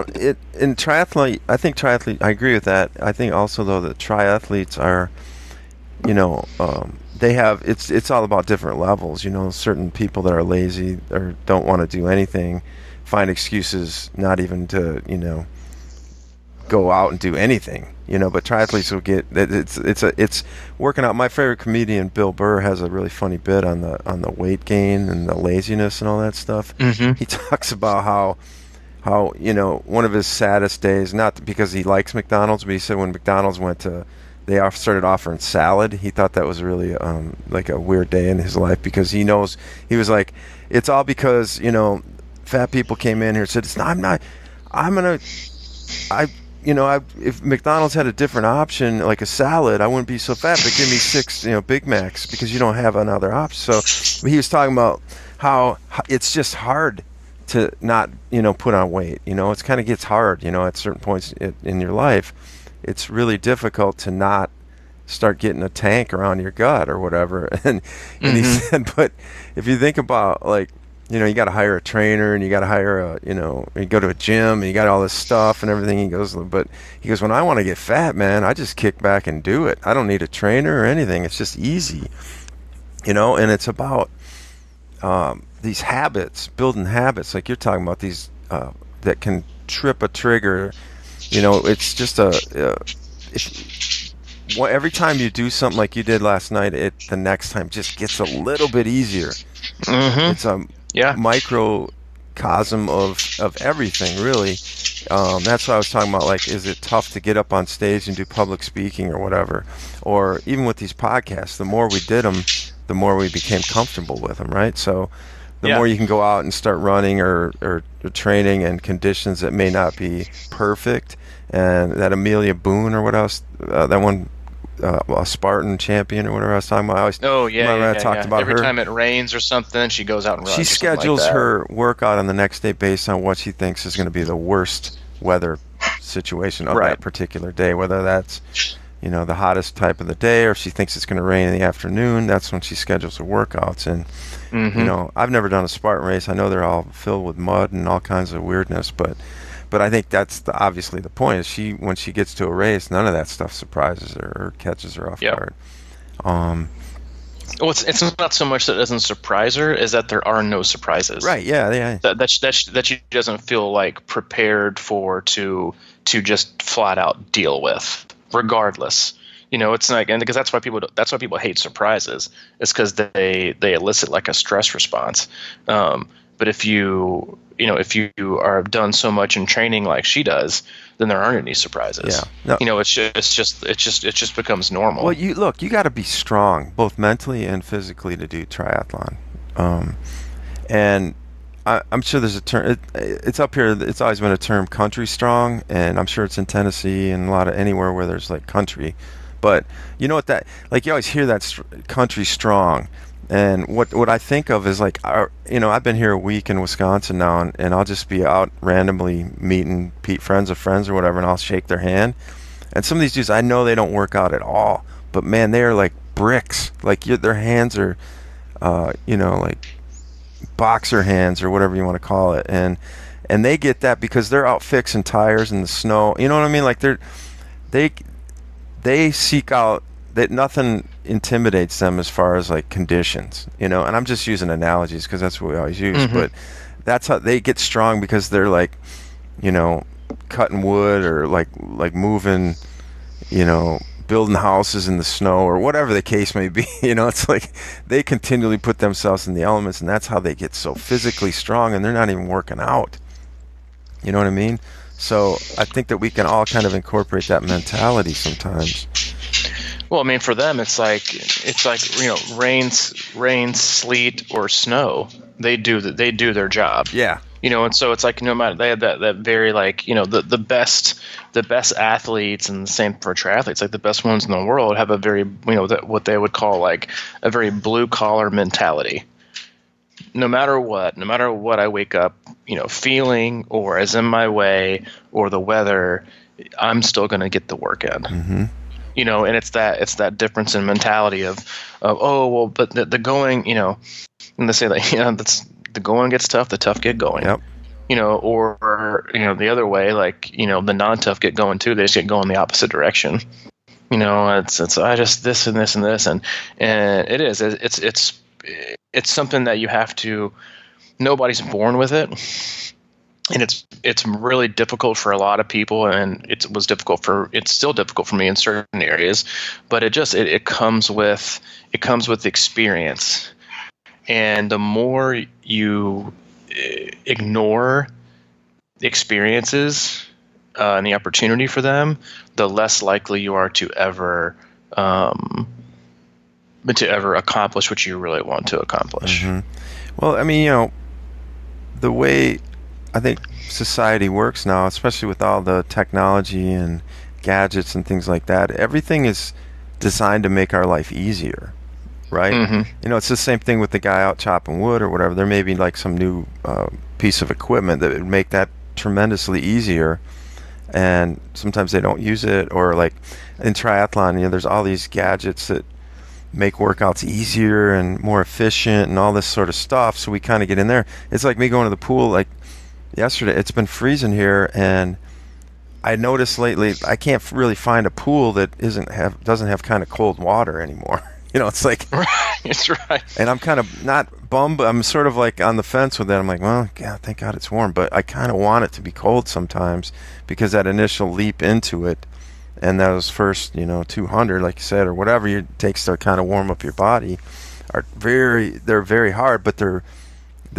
in triathlon, I think triathlete, I agree with that. I think also though that triathletes are, they have, it's all about different levels. Certain people that are lazy or don't want to do anything find excuses not even to, go out and do anything. But triathletes will get, it's working out. My favorite comedian, Bill Burr, has a really funny bit on the weight gain and the laziness and all that stuff. Mm-hmm. He talks about how one of his saddest days, not because he likes McDonald's, but he said when McDonald's they started offering salad, he thought that was really like a weird day in his life, because he knows, he was like, it's all because fat people came in here and said, if McDonald's had a different option like a salad, I wouldn't be so fat, but give me 6 Big Macs, because you don't have another option. So he was talking about how it's just hard to not put on weight. It's kind of gets hard at certain points in your life. It's really difficult to not start getting a tank around your gut or whatever. And he said, but if you think about, like, you got to hire a trainer, and you got to hire you go to a gym, and you got all this stuff and everything. He goes, when I want to get fat, man, I just kick back and do it. I don't need a trainer or anything. It's just easy, and it's about these habits, building habits like you're talking about, these that can trip a trigger. It's just every time you do something like you did last night, the next time just gets a little bit easier. Mm-hmm. It's a microcosm of everything, really. That's what I was talking about. Like, is it tough to get up on stage and do public speaking or whatever? Or even with these podcasts, the more we did them, the more we became comfortable with them, right? So the more you can go out and start running or training in conditions that may not be perfect. And that Amelia Boone, or what else, that one, a Spartan champion or whatever I was talking about. I talked about every her. time it rains or something, she goes out and runs. She schedules her workout on the next day based on what she thinks is going to be the worst weather situation of that particular day, whether that's the hottest type of the day, or if she thinks it's going to rain in the afternoon. That's when she schedules her workouts. And I've never done a Spartan race. I know they're all filled with mud and all kinds of weirdness, but I think that's obviously the point. Is when she gets to a race, none of that stuff surprises her or catches her off guard. Well, it's not so much that it doesn't surprise her, is that there are no surprises. Right? Yeah. That she doesn't feel like prepared for to just flat out deal with, regardless. It's like, and because that's why people hate surprises. It's because they elicit like a stress response. But if you are done so much in training like she does, then there aren't any surprises. Yeah. No. It just becomes normal. Well, you got to be strong, both mentally and physically, to do triathlon. And I'm sure there's a term. It's up here. It's always been a term, country strong, and I'm sure it's in Tennessee and anywhere where there's like country. But you know what like you always hear that country strong. And what I think of is like, I've been here a week in Wisconsin now, and I'll just be out randomly meeting friends of friends or whatever, and I'll shake their hand. And some of these dudes, I know they don't work out at all, but man, they are like bricks. Like their hands are, like boxer hands or whatever you want to call it. And they get that because they're out fixing tires in the snow. You know what I mean? Like they seek out that nothing intimidates them as far as like conditions, you know. And I'm just using analogies because that's what we always use. But that's how they get strong, because they're like, you know, cutting wood or like moving, you know, building houses in the snow or whatever the case may be. You know, it's like they continually put themselves in the elements, and that's how they get so physically strong, and they're not even working out. You know what I mean? So I think that we can all kind of incorporate that mentality sometimes. Well, I mean, for them, it's like you know, rain, sleet, or snow. They do their job. Yeah. You know, and so it's like no matter, they have that very, like, you know, the best athletes, and the same for triathletes, like the best ones in the world have a very, you know, what they would call like a very blue collar mentality. No matter what I wake up, you know, feeling or as in my way or the weather, I'm still going to get the work in. Mm-hmm. You know, and it's that difference in mentality of oh well, but the going, you know, and they say that, you know, that's the going gets tough, the tough get going. Yep. You know, or you know, the other way, like, you know, the non-tough get going too. They just get going the opposite direction. You know, it's I just this and this and this, and it's something that you have to. Nobody's born with it, and it's really difficult for a lot of people, and it's still difficult for me in certain areas, but it comes with experience, and the more you ignore the experiences and the opportunity for them, the less likely you are to ever accomplish what you really want to accomplish. Mm-hmm. Well, I mean, you know, the way I think society works now, especially with all the technology and gadgets and things like that, everything is designed to make our life easier, right? Mm-hmm. You know, it's the same thing with the guy out chopping wood or whatever. There may be like some new piece of equipment that would make that tremendously easier, and sometimes they don't use it. Or like in triathlon, you know, there's all these gadgets that make workouts easier and more efficient and all this sort of stuff, so we kind of get in there. It's like me going to the pool. Like yesterday, it's been freezing here, and I noticed lately I can't really find a pool that doesn't have kind of cold water anymore. You know, it's like, it's right. And I'm kind of not bummed, but I'm sort of like on the fence with that. I'm like, well, God, thank God it's warm, but I kind of want it to be cold sometimes, because that initial leap into it, and those first, you know, 200, like you said, or whatever it takes to kind of warm up your body, they're very hard, but they're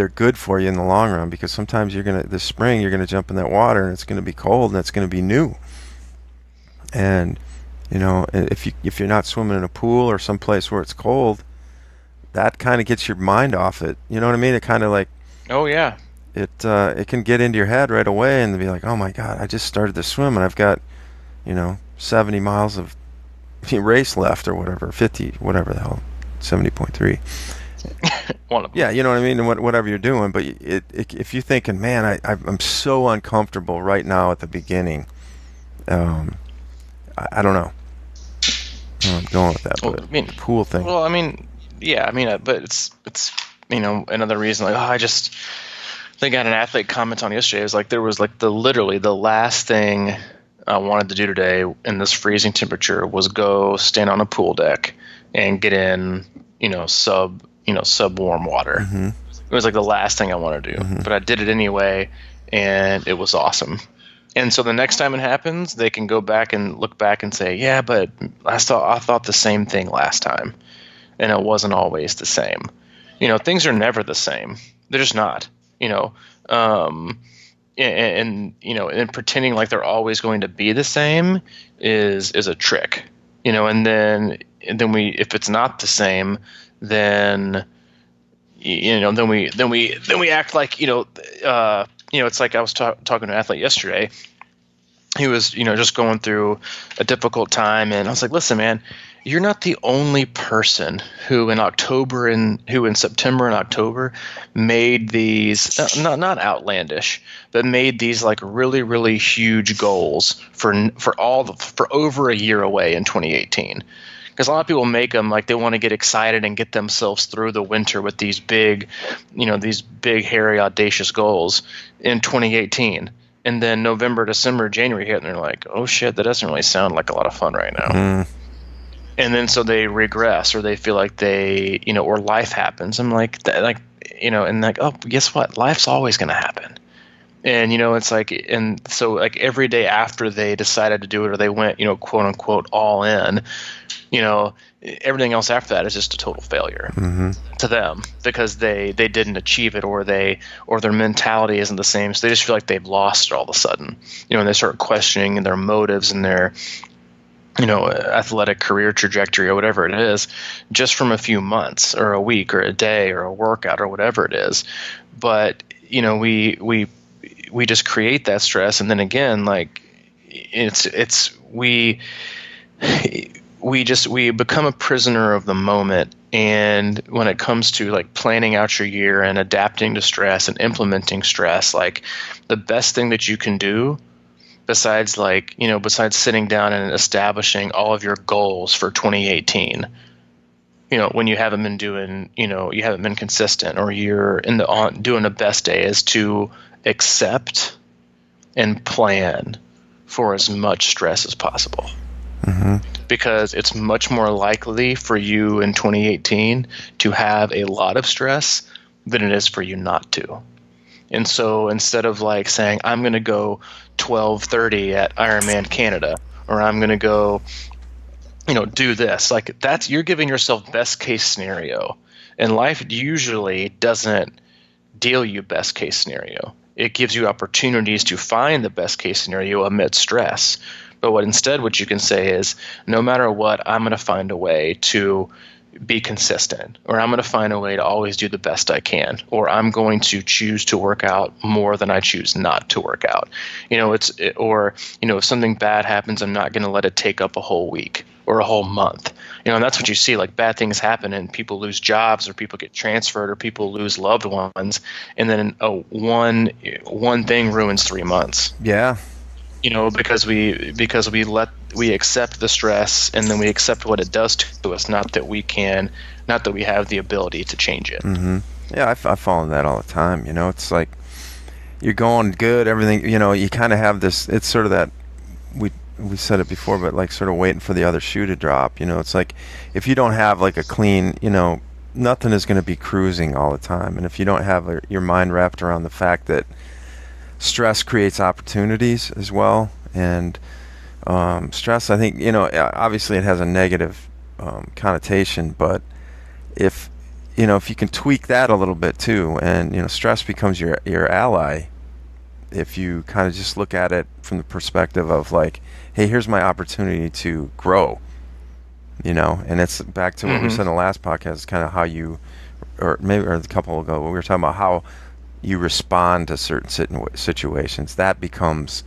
good for you in the long run, because sometimes this spring you're gonna jump in that water and it's gonna be cold and it's gonna be new. And you know, if you're not swimming in a pool or someplace where it's cold, that kind of gets your mind off it. You know what I mean? It kind of like, oh yeah, it can get into your head right away and be like, oh my God, I just started to swim and I've got, you know, 70 miles of race left or whatever, 50, whatever the hell, 70.3. Yeah, you know what I mean, and whatever you're doing. But if you're thinking, man, I'm so uncomfortable right now at the beginning, I don't know. I'm going with that, but the pool thing. Well, I mean, yeah, I mean, but it's you know, another reason, like, I think I had an athlete comment on yesterday. It was like there was like literally the last thing I wanted to do today in this freezing temperature was go stand on a pool deck and get in, you know, sub warm water. Mm-hmm. It was like the last thing I wanted to do, Mm-hmm. but I did it anyway, and it was awesome. And so the next time it happens, they can go back and look back and say, yeah, but I thought the same thing last time, and it wasn't always the same. You know, things are never the same. They're just not. You know, and you know, and pretending like they're always going to be the same is a trick. You know, and then if it's not the same, then you know, then we act like, you know, it's like I was talking to an athlete yesterday. He was, you know, just going through a difficult time, and I was like, listen, man, you're not the only person who in September and October made these not outlandish, but made these like really, really huge goals for over a year away in 2018. Because a lot of people make them like they want to get excited and get themselves through the winter with these big, you know, these big, hairy, audacious goals in 2018. And then November, December, January hit, and they're like, oh shit, that doesn't really sound like a lot of fun right now. and then so they regress, or they feel like they, or life happens. I'm like, and like, oh, guess what? Life's always going to happen. And, it's like, and so like every day after they decided to do it, or they went, quote unquote, all in, everything else after that is just a total failure to them, because they didn't achieve it, or their mentality isn't the same. So they just feel like they've lost it all of a sudden, and they start questioning their motives and their, athletic career trajectory, or whatever it is, just from a few months or a week or a day or a workout or whatever it is. But, we just create that stress. And then again, like we become a prisoner of the moment. And when it comes to like planning out your year and adapting to stress and implementing stress, like the best thing that you can do, besides sitting down and establishing all of your goals for 2018, when you haven't been doing, you haven't been consistent, or you're doing the best day, is to accept and plan for as much stress as possible. Because it's much more likely for you in 2018 to have a lot of stress than it is for you not to. And so instead of like saying, I'm going to go 12:30 at Ironman Canada, or I'm going to go, do this, like you're giving yourself best case scenario. And life usually doesn't deal you best case scenario. It gives you opportunities to find the best case scenario amid stress. But what you can say is, no matter what, I'm going to find a way to be consistent, or I'm going to find a way to always do the best I can, or I'm going to choose to work out more than I choose not to work out. If something bad happens, I'm not going to let it take up a whole week or a whole month. And that's what you see, like bad things happen and people lose jobs, or people get transferred, or people lose loved ones. And then one thing ruins 3 months. Yeah. Because we accept the stress, and then we accept what it does to us, not that we have the ability to change it. Yeah, I fall in that all the time. It's like you're going good, everything. You kind of have this. It's sort of that we said it before, but like sort of waiting for the other shoe to drop. It's like if you don't have like a clean, nothing is going to be cruising all the time, and if you don't have your mind wrapped around the fact that stress creates opportunities as well. And stress, I think, obviously it has a negative connotation, but if you can tweak that a little bit too, and stress becomes your ally, if you kind of just look at it from the perspective of like, hey, here's my opportunity to grow, and it's back to what we said in the last podcast. It's kind of how you, or a couple ago, we were talking about how you respond to certain situations. That becomes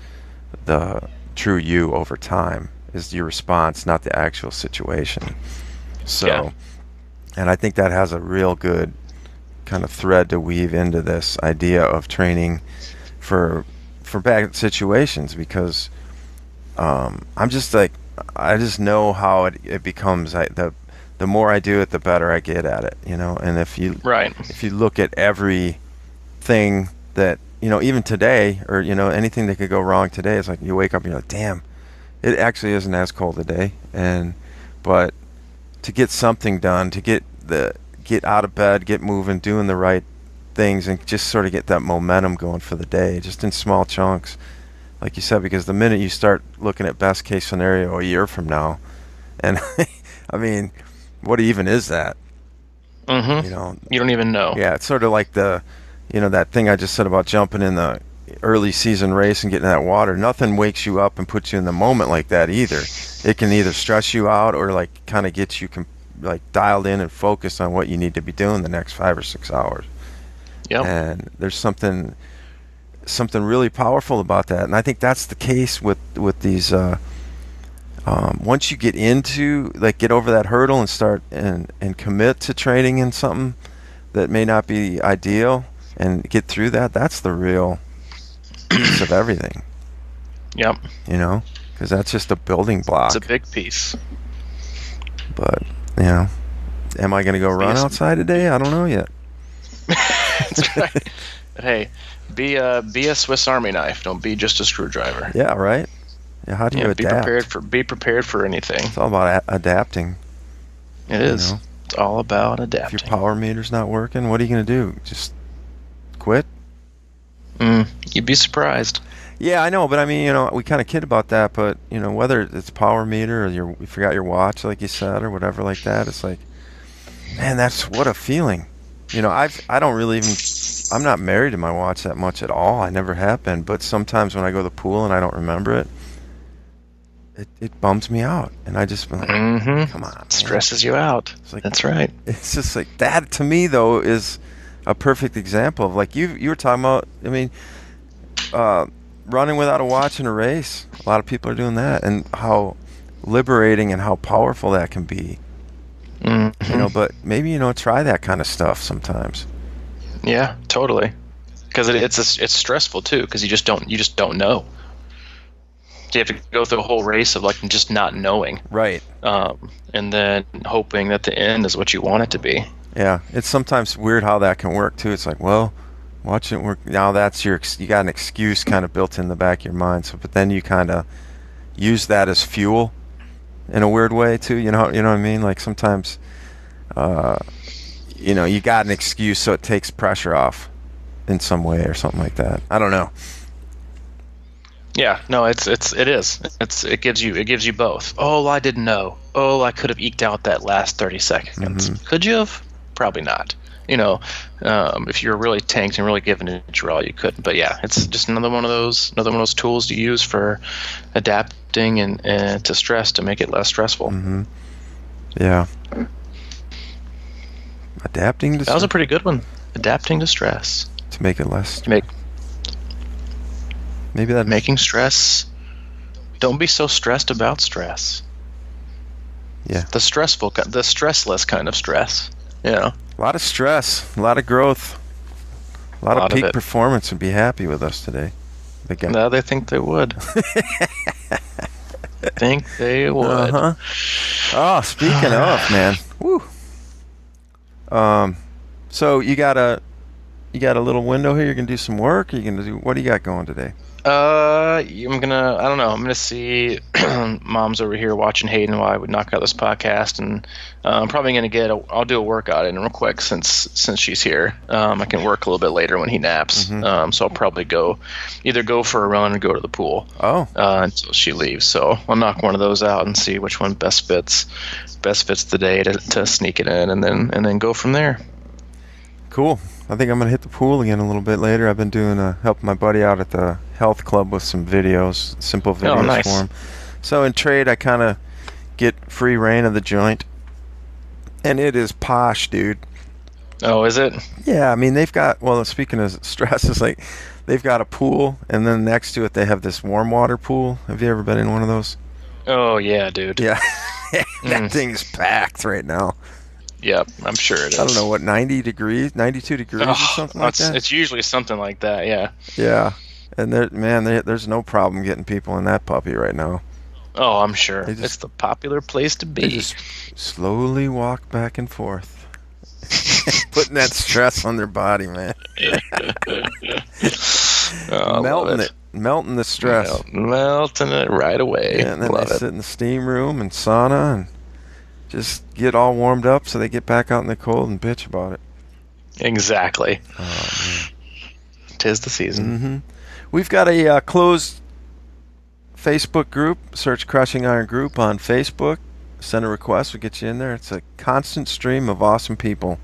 the true you over time, is your response, not the actual situation. So, yeah. And I think that has a real good kind of thread to weave into this idea of training for bad situations, because I'm just like, I just know how it becomes. The more I do it, the better I get at it, and if you look at every thing that, even today, or anything that could go wrong today, it's like you wake up and you're like, damn, it actually isn't as cold today, but to get something done, to get out of bed, get moving, doing the right things, and just sort of get that momentum going for the day, just in small chunks, like you said, because the minute you start looking at best case scenario a year from now, and I mean, what even is that? You don't even know. Yeah, it's sort of like that thing I just said about jumping in the early season race and getting in that water. Nothing wakes you up and puts you in the moment like that either. It can either stress you out or like kind of get you like dialed in and focused on what you need to be doing the next 5 or 6 hours. Yep. And there's something really powerful about that. And I think that's the case with these. Once you get over that hurdle and start and commit to training in something that may not be ideal, and get through that, that's the real piece of everything. Yep. Because that's just a building block. It's a big piece. But, am I going to go run outside today? I don't know yet. That's right. Hey, be a Swiss Army knife. Don't be just a screwdriver. Yeah, right. Yeah, how do you Yeah, adapt? be prepared for anything. It's all about adapting. It is. know. It's all about If your adapting. power meter's not working, what are you going to do? Just quit? You'd be surprised. Yeah, I know, but I mean, we kind of kid about that, but whether it's power meter or you forgot your watch, like you said, or whatever like that, it's like, man, that's what a feeling. I don't really even. I'm not married to my watch that much at all. I never have been, but sometimes when I go to the pool and I don't remember it bums me out, and I just been like, come on, man. Stresses you out. It's like, That's right. It's just like that to me though is a perfect example of like you were talking about. I mean, running without a watch in a race. A lot of people are doing that, and how liberating and how powerful that can be. But maybe try that kind of stuff sometimes. Yeah, totally. Because it's stressful too. Because you just don't know. You have to go through a whole race of like just not knowing, Right. and then hoping that the end is what you want it to be. Yeah, it's sometimes weird how that can work too. It's like, well, watch it work. Now that's you got an excuse kind of built in the back of your mind. So, but then you kind of use that as fuel in a weird way too. You know what I mean? Like sometimes, you got an excuse, so it takes pressure off in some way or something like that. I don't know. Yeah, no, it is. It gives you both. Oh, I didn't know. Oh, I could have eked out that last 30 seconds. Could you have? Probably not. If you're really tanked and really giving it your all, you couldn't. But yeah, it's just another one of those tools to use for adapting and to stress to make it less stressful. Yeah. Adapting to That was a pretty good one. Adapting to stress. To make it less. Maybe that making stress. Don't be so stressed about stress. Yeah. The stressless kind of stress. A lot of stress, a lot of growth, a lot of peak performance would be happy with us today. No, they think they would. Think they would. Oh, speaking of, man. Woo. So you got a little window here. You're gonna do some work. What do you got going today? I don't know. I'm gonna see Mom's over here watching Hayden while I would knock out this podcast, and I'm probably gonna I'll do a workout in real quick since she's here. I can work a little bit later when he naps. So I'll probably either go for a run or go to the pool. Until she leaves. So I'll knock one of those out and see which one best fits the day to sneak it in, and then go from there. Cool. I think I'm going to hit the pool again a little bit later. I've been helping my buddy out at the health club with some videos, simple videos for him. So in trade, I kind of get free reign of the joint. And it is posh, dude. Oh, is it? Yeah, I mean, they've got, speaking of stress, it's like they've got a pool, and then next to it they have this warm water pool. Have you ever been in one of those? Oh, yeah, dude. Yeah. That thing's packed right now. Yep, I'm sure it is. I don't know, 92 degrees or something like that? It's usually something like that, yeah. Yeah. And there's no problem getting people in that puppy right now. Oh, I'm sure. It's the popular place to be. They just slowly walk back and forth. Putting that stress on their body, man. Melting the stress. Melting it right away. Yeah, and then they sit in the steam room and sauna and just get all warmed up so they get back out in the cold and bitch about it. Exactly. Oh, man. 'Tis the season. We've got a closed Facebook group. Search Crushing Iron Group on Facebook. Send a request. We'll get you in there. It's a constant stream of awesome people.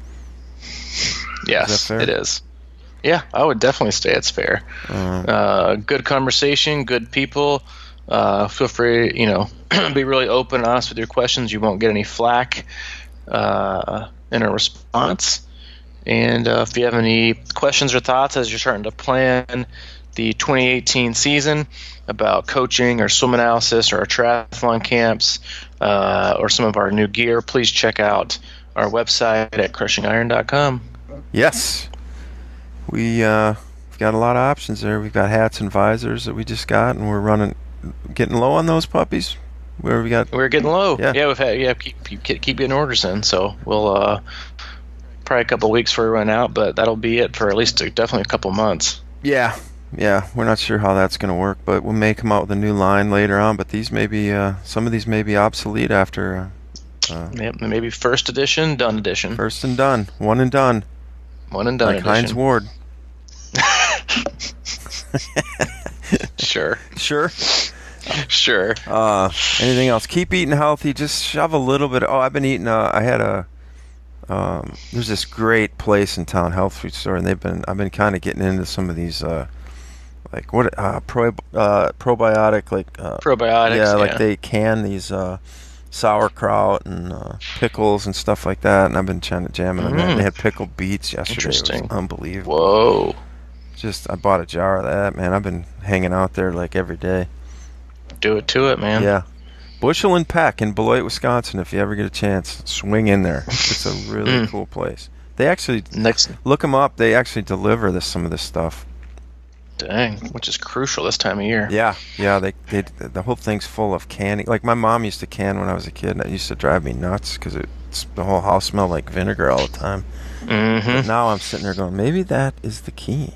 Yes, it is. Yeah, I would definitely say it's fair. Good conversation, good people. Feel free, be really open and honest with your questions. You won't get any flack in a response. And if you have any questions or thoughts as you're starting to plan the 2018 season about coaching or swim analysis or our triathlon camps or some of our new gear, please check out our website at crushingiron.com. Yes. We've got a lot of options there. We've got hats and visors that we just got, and we're getting low on those puppies. We're getting low. Yeah, keep getting orders in. So we'll probably a couple of weeks before we run out, but that'll be it for at least definitely a couple months. Yeah, Yeah, we're not sure how that's going to work, but we may come out with a new line later on. But these may be, some of these may be obsolete after Yep, maybe first edition, done edition. first and done, one and done, One and done like edition. Heinz Ward. Sure. Sure. Sure. Anything else? Keep eating healthy. Just shove a little bit. Oh, I've been eating. I had a. There's this great place in town, health food store, and I've been kind of getting into some of these, like probiotic, like Probiotics. yeah, like they can these sauerkraut and pickles and stuff like that, and I've been trying to jam on that. They had pickled beets yesterday. Interesting. It was unbelievable. Whoa. I bought a jar of that, man. I've been hanging out there like every day. Do it to it, man. Yeah. Bushel and Peck in Beloit, Wisconsin. If you ever get a chance, swing in there. It's a really cool place. They actually look them up. They actually deliver some of this stuff. Dang, which is crucial this time of year. Yeah. The whole thing's full of candy. Like my mom used to can when I was a kid, and it used to drive me nuts because the whole house smelled like vinegar all the time. Mm-hmm. But now I'm sitting there going, maybe that is the key.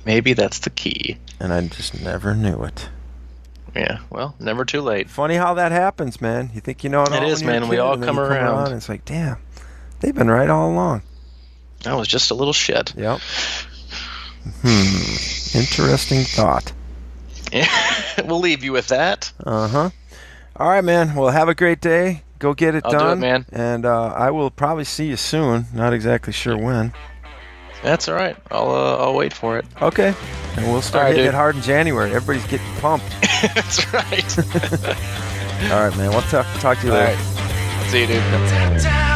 Maybe that's the key. And I just never knew it. Yeah, well, never too late. Funny how that happens, man. You think you know it all. It is, when you're a man. We kid, all and then come you around. And it's like, damn, they've been right all along. That was just a little shit. Yep. Interesting thought. We'll leave you with that. Uh-huh. All right, man. Well, have a great day. Go get it I'll done. do it, man. And I will probably see you soon. Not exactly sure when. That's all right. I'll wait for it. Okay. And we'll start All right, hitting dude. it hard in January. Everybody's getting pumped. That's right. All right, man. We'll talk to you All later. right. See you, dude. Tap, tap.